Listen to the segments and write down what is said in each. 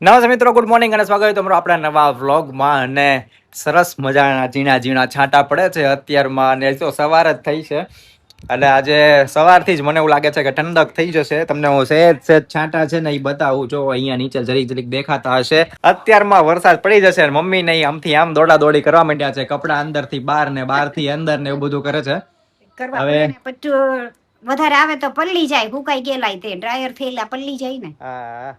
નમસ્તે મિત્રો, good morning અને સ્વાગત છે તમારું આપણા નવા વ્લોગમાં. અને સરસ મજાના ઝીણા ઝીણા છાંટા પડે છે અત્યારમાં, અને તો સવાર જ થઈ છે. એટલે આજે સવારથી જ મને એવું લાગે છે કે ઠંડક થઈ જશે. તમને હું સહેજ છાંટા છે ને એ બતાવું. જો અહીંયા નીચે જરીક જરીક દેખાતા હશે. અત્યારમાં વરસાદ પડી જશે અને મમ્મી ને આમથી આમ દોડા દોડી કરવા માંડ્યા છે. કપડા અંદર થી બહાર ને બહાર થી અંદર ને એવું બધું કરે છે. હવે વધારે આવે તો પલ્લી જાય, ફૂકાઈ ગયેલા તે ડ્રાયર થયેલા પલ્લી જાય ને. હા,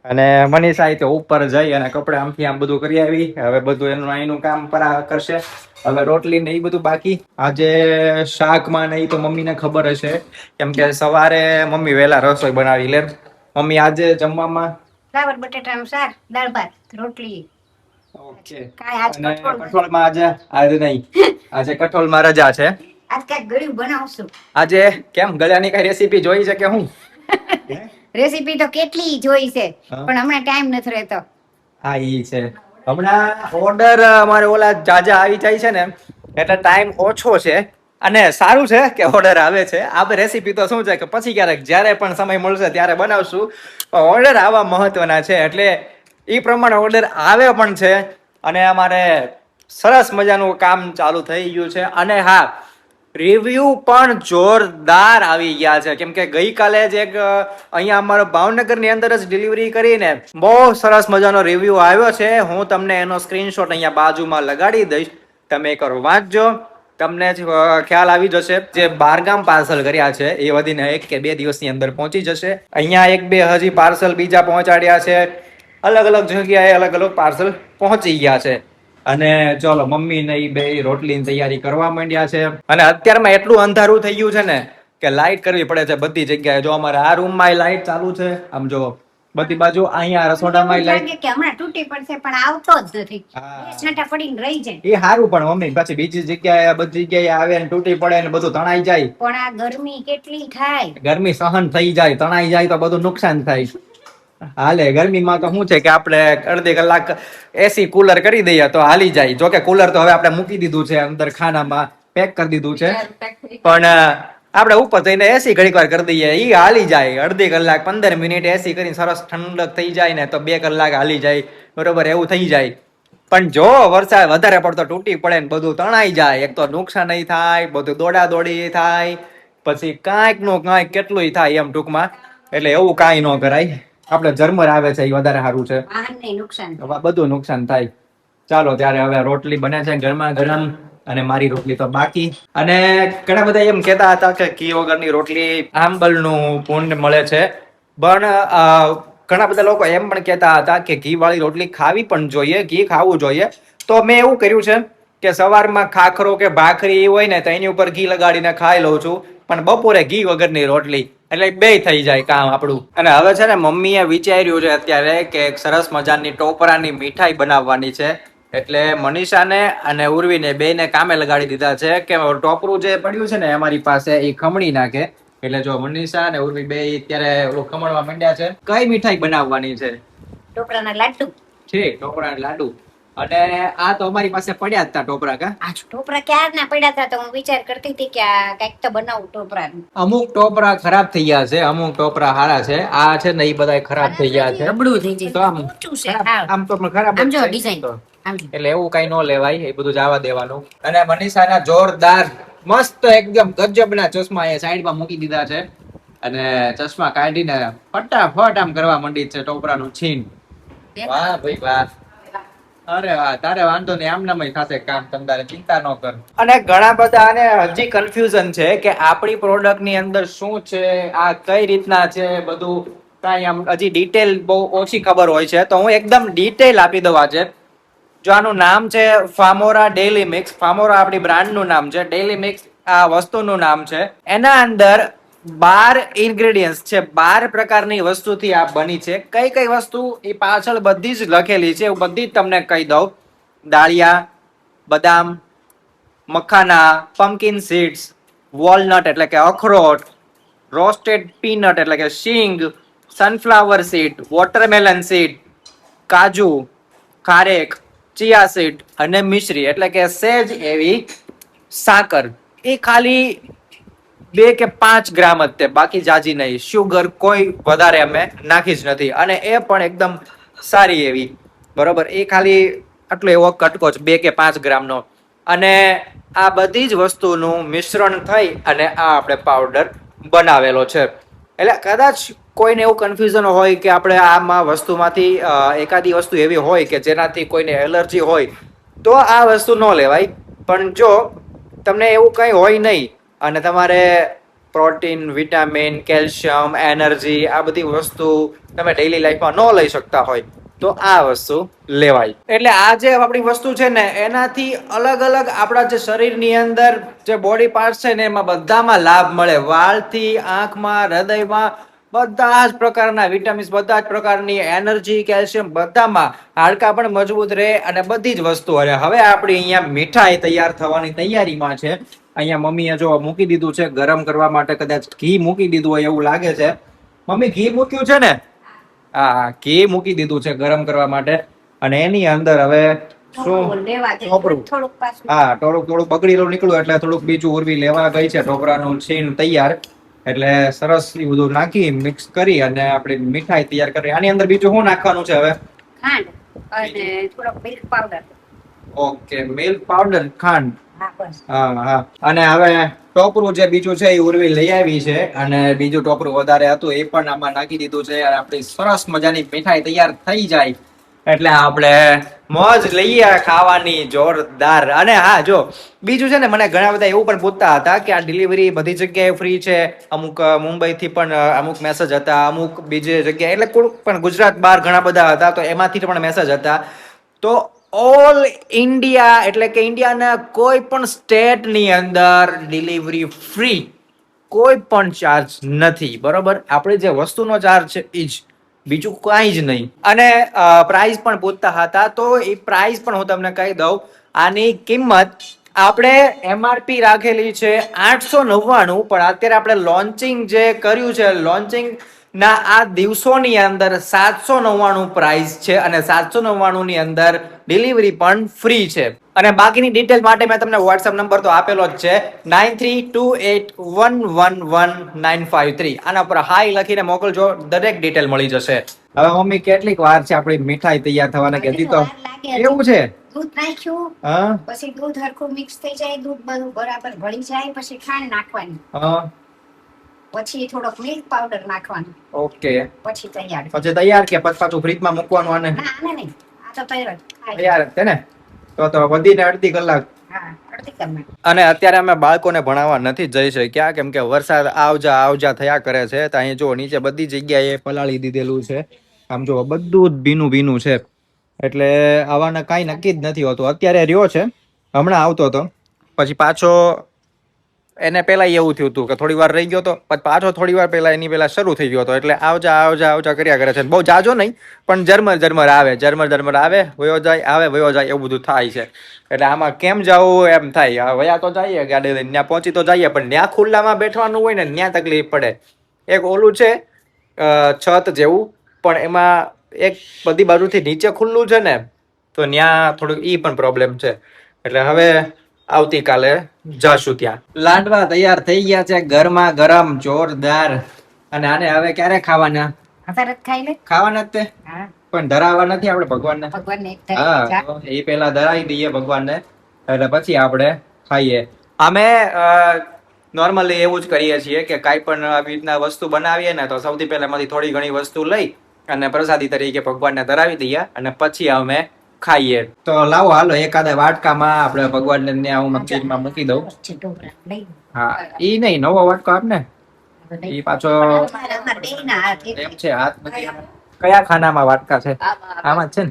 અને મનીષા તો ઉપર જઈ અને કપડા આમથી આમ બધું કરી આવી. હવે બધું એનું અહીંનું કામ કરશે. હવે રોટલી ને એ બધું બાકી. આજે શાકમાં ને એ તો મમ્મીને ખબર હશે, કેમ કે સવારે મમ્મી વહેલા રસોઈ બનાવી લે. મમ્મી આજે જમવામાં ફ્લાવર બટેટાનું શાક, દાળ ભાત, રોટલી. ઓકે. કાઈ આજ અને કઠોળ કઠોળમાં આજે નહીં, આજે કઠોળમાં રજા છે. આજ કઈક ગળ્યું બનાવશું. આજે કેમ ગળ્યાની કઈ રેસીપી જોઈ છે કે હું? રેસીપી તો કેટલી જોઈ છે, પણ હમણાં ટાઈમ નથી રહેતો. હા, ઈ છે. હમણાં ઓર્ડર અમારે ઓલા જાજા આવી જાય છે ને, એટલે ટાઈમ ઓછો છે. અને સારું છે કે ઓર્ડર આવે છે. આપણે રેસીપી તો શું છે કે પછી ક્યારેક જ્યારે પણ સમય મળશે ત્યારે બનાવશું. ઓર્ડર આવવા મહત્વના છે, એટલે એ પ્રમાણે ઓર્ડર આવે પણ છે. અને અમારે સરસ મજાનું કામ ચાલુ થઈ ગયું છે. અને હા, રિવ્યુ પણ જોરદાર આવી ગયા છે, કેમ કે ગઈકાલે જ એક અહીંયા અમારો ભાવનગરની અંદર જ ડિલિવરી કરીને બહુ સરસ મજાનો રિવ્યુ આવ્યો છે. હું તમને એનો સ્ક્રીનશોટ અહીંયા બાજુમાં લગાડી દઈશ, તમે એકવાર વાંચજો. તમને ખ્યાલ આવી જશે. જે બારગામ પાર્સલ કર્યા છે એ વધીને 1 કે 2 દિવસની અંદર પહોંચી જશે. અહીંયા 1-2 હજી પાર્સલ બીજા પહોંચાડ્યા છે. અલગ અલગ જગ્યાએ અલગ અલગ પાર્સલ પહોંચી ગયા છે. અને ચલો, મમ્મી ને એ બે રોટલીની તૈયારી કરવા માંડ્યા છે. અને અત્યારમાં એટલું અંધારું થઈ ગયું છે ને કે લાઈટ કરવી પડે છે બધી જગ્યાએ. જો અમારે આ રૂમમાં લાઈટ ચાલુ છે, આમ જો બધી બાજુ. અહીંયા રસોડામાં લાઈટ કે હમણાં તૂટી પડશે, પણ આવતો જ નથી. છાંટા પડીને રહી જાય. એ સારું, પણ મમ્મી પછી બીજી જગ્યાએ બધી જગ્યાએ આવે ને તૂટી પડે ને બધું તણાઈ જાય. પણ આ ગરમી કેટલી થાય, ગરમી સહન થઈ જાય, તણાઈ જાય તો બધું નુકસાન થાય. હાલે, ગરમીમાં તો શું છે કે આપણે અડધી કલાક એસી કુલર કરી દઈએ તો હાલી જાય. જોકે કુલર તો હવે આપણે મૂકી દીધું છે અંદર ખાનામાં, પેક કરી દીધું છે. પણ આપણે ઉપર જઈને એસી ઘડીક વાર કરી દઈએ, ઈ હાલી જાય. અડધી કલાક 15 મિનિટ એસી કરીને સરસ ઠંડક થઈ જાય ને તો 2 કલાક હાલી જાય. બરોબર, એવું થઈ જાય. પણ જો વરસાદ વધારે પડતો તૂટી પડે ને બધું તણાઈ જાય, એક તો નુકસાન થાય, બધું દોડા દોડી થાય, પછી કાંઈક નું કાંઈક કેટલું થાય એમ ટૂંકમાં. એટલે એવું કાંઈ ન કરાય. આપણે ઝરમર આવે છે એ વધારે સારું છે, બધું નુકસાન થાય. ચાલો ત્યારે હવે રોટલી બને છે ગરમા ગરમ, અને મારી રોટલી તો બાકી. અને ઘણા બધા એમ કહેતા હતા કે ઘી વગરની રોટલી આંબલનું પુણ્ય મળે છે. પણ ઘણા બધા લોકો એમ પણ કહેતા હતા કે ઘી વાળી રોટલી ખાવી પણ જોઈએ, ઘી ખાવું જોઈએ. તો મેં એવું કર્યું છે કે સવારમાં ખાખરો કે ભાખરી હોય ને તો એની ઉપર ઘી લગાડીને ખાઈ લઉં છું. પણ બપોરે ઘી વગરની રોટલી, એટલે બે થઈ જાય કામ આપણું. અને હવે છે ને મમ્મીએ વિચાર્યું છે અત્યારે કે એક સરસ મજાની ટોપરાની મીઠાઈ બનાવવાની છે. એટલે મનીષાને અને ઉર્વીને બેને કામે લગાડી દીધા છે કે ટોપરું જે પડ્યું છે ને અમારી પાસે એ ખમણી નાખે. એટલે જો મનીષા અને ઉર્વી બે અત્યારે ખમણવા માંડ્યા છે. કઈ મીઠાઈ બનાવવાની છે? ટોપરાના લાડુ છે, ટોપરાના લાડુ. અને આ તો અમારી પાસે પડ્યા જ હતા ટોપરા. કા આ ટોપરા ક્યારના પડ્યા હતા, તો હું વિચાર કરતી હતી કે આ કઈક તો બનાવું ટોપરાનું. અમુક ટોપરા ખરાબ થઈ ગયા છે, અમુક ટોપરા સારા છે. આ છે ને એ બધા ખરાબ થઈ ગયા છે, નબળું થઈ જાય. તો આમ તો ખરાબ આમ જો ડિઝાઇન, એટલે એવું કઈ ન લેવાય, એ બધું જવા દેવાનું. અને મનીષાના જોરદાર મસ્ત એકદમ ગજબના ચશ્મા એ સાઈડમાં મૂકી દીધા છે. અને ચશ્મા કાઢીને ફટાફટ આમ કરવા માંડી છે ટોપરાનું છીન. વાહ ભાઈ વાહ. અરે વાહ, તારે વાંધો નહીં, આમનામાં થશે કામ, તમારે ચિંતા ન કર. અને ઘણા બધાને હજી કન્ફ્યુઝન છે કે આપણી પ્રોડક્ટ ની અંદર શું છે, આ કઈ રીતના છે, બધું કાંઈ આમ હજી ડિટેલ બહુ ઓછી ખબર હોય છે. તો હું એકદમ ડિટેલ આપી દઉં આજે. જો આનું નામ છે ફામોરા ડેલી મિક્સ. ફામોરા આપણી બ્રાન્ડનું નામ છે, ડેલી મિક્સ આ વસ્તુનું નામ છે. એના અંદર 12 ઇન્ગ્રેડિયન્ટ્સ છે, 12 પ્રકારની વસ્તુથી આ બની છે. કઈ કઈ વસ્તુ એ પાછળ બધી જ લખેલી છે, હું બધી જ તમને કહી દઉં. દાળિયા, બદામ, મખાના, પમ્પકિન સીડ્સ, વોલનટ એટલે કે અખરોટ, રોસ્ટેડ પીનટ એટલે કે શીંગ, સનફ્લાવર સીડ, વોટરમેલન સીડ, કાજુ, ખારેક, ચિયા સીડ અને મિશ્રી એટલે કે સેજ એવી સાકર. એ ખાલી 2 કે 5 ગ્રામ જ તે, બાકી જાજી નહીં. શુગર કોઈ વધારે અમે નાખી જ નથી, અને એ પણ એકદમ સારી એવી, બરોબર. એ ખાલી આટલો એવો કટકો જ 2 કે 5 ગ્રામનો. અને આ બધી જ વસ્તુનું મિશ્રણ થઈ અને આ આપણે પાવડર બનાવેલો છે. એટલે કદાચ કોઈને એવું કન્ફ્યુઝન હોય કે આપણે આમાં વસ્તુમાંથી એકાદી વસ્તુ એવી હોય કે જેનાથી કોઈને એલર્જી હોય તો આ વસ્તુ ન લેવાય. પણ જો તમને એવું કંઈ હોય નહીં અને તમારે પ્રોટીન, વિટામિન, કેલ્શિયમ, એનર્જી આ બધી વસ્તુ તમે ડેઈલી લાઈફમાં ન લઈ શકતા હોય તો આ વસ્તુ લેવાય. એટલે આ જે આપણી વસ્તુ છે ને એનાથી અલગ અલગ આપણા જે શરીરની અંદર જે બોડી પાર્ટ છે ને એમાં બધામાં લાભ મળે. વાળથી આંખમાં, હૃદયમાં બધા જ પ્રકારના વિટામિન્સ, બધા જ પ્રકારની એનર્જી, કેલ્શિયમ બધામાં, હાડકા પણ મજબૂત રહે અને બધી જ વસ્તુ. અને હવે આપણી અહીંયા મીઠાઈ તૈયાર થવાની તૈયારીમાં છે. અહીંયા મમ્મીએ જો મૂકી દીધું છે ગરમ કરવા માટે, કદાચ ઘી મૂકી દીધું હોય એવું લાગે છે. મમ્મી ઘી મૂક્યું છે ને? હા, ઘી મૂકી દીધું છે ગરમ કરવા માટે. અને એની અંદર હવે શું ટોપરું, હા થોડુંક બગડેલું નીકળ્યું એટલે થોડુંક બીજું ઉર્વી લેવા ગઈ છે. ટોપરાનું છીણ તૈયાર, એટલે સરસ એ બધું નાખી મિક્સ કરી અને આપણે મીઠાઈ તૈયાર કરી. આની અંદર બીજું શું નાખવાનું છે હવે? ખાંડ અને થોડોક milk powder. Okay, milk powder, ખાંડ. હા બસ. હા. અને હવે ટોપરું જે બીજું છે એ ઉર્વી લઈ આવી છે અને બીજું ટોપરું વધારે હતું એ પણ આમાં નાખી દીધું છે. અને આપણી સરસ મજાની મીઠાઈ તૈયાર થઈ જાય એટલે આપણે મોજ લઈએ ખાવાની જોરદાર. અને હા જો બીજું છે ને, મને ઘણા બધા એવું પણ પૂછતા હતા કે આ ડિલિવરી બધી જગ્યાએ ફ્રી છે. અમુક મુંબઈથી પણ અમુક મેસેજ હતા, અમુક બીજી જગ્યાએ, એટલે કોઈ પણ ગુજરાત બહાર ઘણા બધા હતા તો એમાંથી પણ મેસેજ હતા. તો ઓલ ઇન્ડિયા એટલે કે ઇન્ડિયાના કોઈ પણ સ્ટેટની અંદર ડિલિવરી ફ્રી, કોઈ પણ ચાર્જ નથી, બરોબર. આપણે જે વસ્તુનો ચાર્જ છે એ જ, બીજું કાંઈ જ નહીં. અને પ્રાઇસ પણ પૂછતા હતા તો એ પ્રાઇસ પણ હું તમને કહી દઉં. આની કિંમત આપણે MRP રાખેલી છે 899, પણ અત્યારે આપણે લોન્ચિંગ જે કર્યું છે, લોન્ચિંગ ના આ દિવસોની અંદર 799 પ્રાઇસ છે. અને 799 ની અંદર ડિલિવરી પણ ફ્રી છે. અને બાકીની ડિટેલ માટે મેં તમને વોટ્સએપ નંબર તો આપેલો જ છે, 9328111953. આના પર હાઈ લખીને મોકલજો, દરેક ડિટેલ મળી જશે. હવે મમ્મી કેટલીક વાર છે આપણી મીઠાઈ તૈયાર થવાના, કે હજી તો કેવું છે? દૂધ નાખ્યું, હા, પછી દૂધ હરખું મિક્સ થઈ જાય, દૂધ બધું બરાબર ભળી જાય, પછી ખાંડ નાખવાની, હા, પછી થોડોક મિલ્ક પાવડર નાખવાનો. ઓકે, પછી તૈયાર. પછી તૈયાર કે પછી પાછું ફ્રીજમાં મૂકવાનું? આને ના, આને નહીં, આ તો તૈયાર જ. તૈયાર જ છે ને? તો વધીને અડધી કલાક. હા, અડધી કલાક. અને અત્યારે અમે બાળકોને ભણાવવા નથી જઈ શક્યા કેમ કે વરસાદ આવજા થયા કરે છે. તો અહીં જો નીચે બધી જગ્યાએ પલાળી દીધેલું છે. આમ જો બધું જ ભીનું ભીનું છે. એટલે આવવાના કાંઈ નક્કી જ નથી હોતું. અત્યારે રહ્યો છે, હમણાં આવતો હતો, પછી પાછો એને પેલા એવું થયું હતું કે થોડી વાર રહી ગયો હતો, પછી પાછો થોડી વાર પહેલા એની પહેલા શરૂ થઈ ગયો હતો. એટલે આવજા કર્યા કરે છે. બહુ જાજો નહીં, પણ ઝરમર આવે, વયો જાય, આવે, વયો જાય, એવું બધું થાય છે. એટલે આમાં કેમ જવું એમ થાય. વયા તો જઈએ ગાડી લઈને, ત્યાં પહોંચી તો જઈએ, પણ ત્યાં ખુલ્લામાં બેઠવાનું હોય ને ત્યાં તકલીફ પડે. એક ઓલું છે છત જેવું, પણ એમાં એક બધી બાજુથી નીચે ખુલ્લું છે ને, તો ત્યાં થોડુંક ઈ પણ પ્રોબ્લેમ છે. એટલે હવે આવતીકાલે જાશું ત્યાં. લાડવા તૈયાર થઈ ગયા છે, ગરમા ગરમ, જોરદાર. અને આને હવે ક્યારે ખાવાના? અત્યારે જ ખાઈ લે. ખાવાના જ તે, હા, પણ ધરાવવા નથી આપણે ભગવાનને. ભગવાનને એક હા, ધરાવી એ પેલા ધરાવી દઈએ ભગવાનને, એટલે પછી આપણે ખાઈએ. અમે નોર્મલી એવું જ કરીએ છીએ કે કાંઈ પણ આવી રીતના વસ્તુ બનાવીએ ને તો સૌથી પહેલા એમાંથી થોડી ઘણી વસ્તુ લઈ અને પ્રસાદી તરીકે ભગવાનને ધરાવી દઈએ અને પછી અમે ખાઈએ. તો લાવો હાલો એકાદા વાટકામાં આપણે ભગવાનને ત્યાં હું મંદિરમાં મૂકી દઉં. હા, ઈ નહીં, નવો વાટકો આપ ને. ઈ પાછો એમ છે, હાથ નથી. કયા ખાનામાં વાટકા છે? આમાં જ છે ને?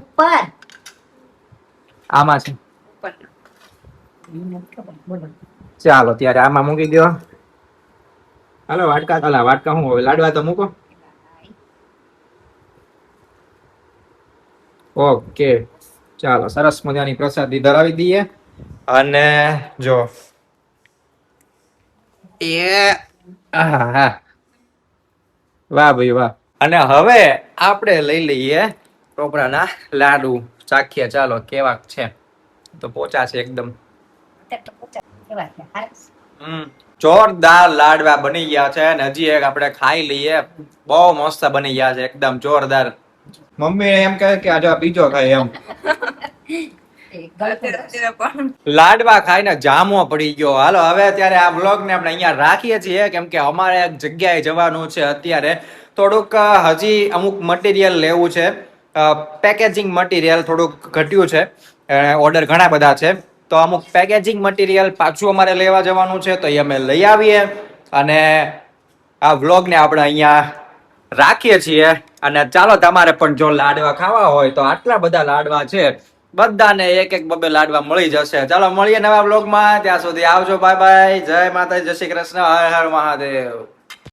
આમાં છે. ચાલો ત્યારે આમાં મૂકી દો. હાલો વાટકા શું હોય, લાડવા તો મૂકો. ઓકે, ચાલો સરસ મજાની પ્રસાદી ધરાવી દઈએ. અને જો વાહ ભાઈ વાહ. અને હવે આપણે લઈ લઈએ ટોપરાના લાડુ, ચાખીએ ચાલો કેવાક છે. તો પોચા છે એકદમ. જોરદાર લાડવા બની ગયા છે. અને હજી એક આપણે ખાઈ લઈએ. બહુ મસ્ત બની ગયા છે, એકદમ જોરદાર. મમ્મી એમ કહે કે આજે આ બીજો ખાય એમ અત્યારે પણ લાડવા ખાઈને જામો પડી ગયો. હાલો હવે અત્યારે આ વ્લોગ ને આપણે અહીંયા રાખીએ છીએ, કેમ કે અમારે એક જગ્યાએ જવાનું છે અત્યારે. થોડુંક હજી અમુક મટીરિયલ લેવું છે, પેકેજિંગ મટીરિયલ થોડુંક ઘટ્યું છે, ઓર્ડર ઘણા બધા છે, તો અમુક પેકેજિંગ મટીરિયલ પાછું અમારે લેવા જવાનું છે, તો એ અમે લઈ આવીએ અને આ વ્લોગને આપણે અહીંયા રાખીએ છીએ. અને ચાલો તમારે પણ જો લાડવા ખાવા હોય તો આટલા બધા લાડવા છે, બધાને એક એક બબે લાડવા મળી જશે. ચાલો મળીએ નવા વ્લોગમાં, ત્યાં સુધી આવજો, બાય બાય, જય માતાજી, જય શ્રી કૃષ્ણ, હર હર મહાદેવ.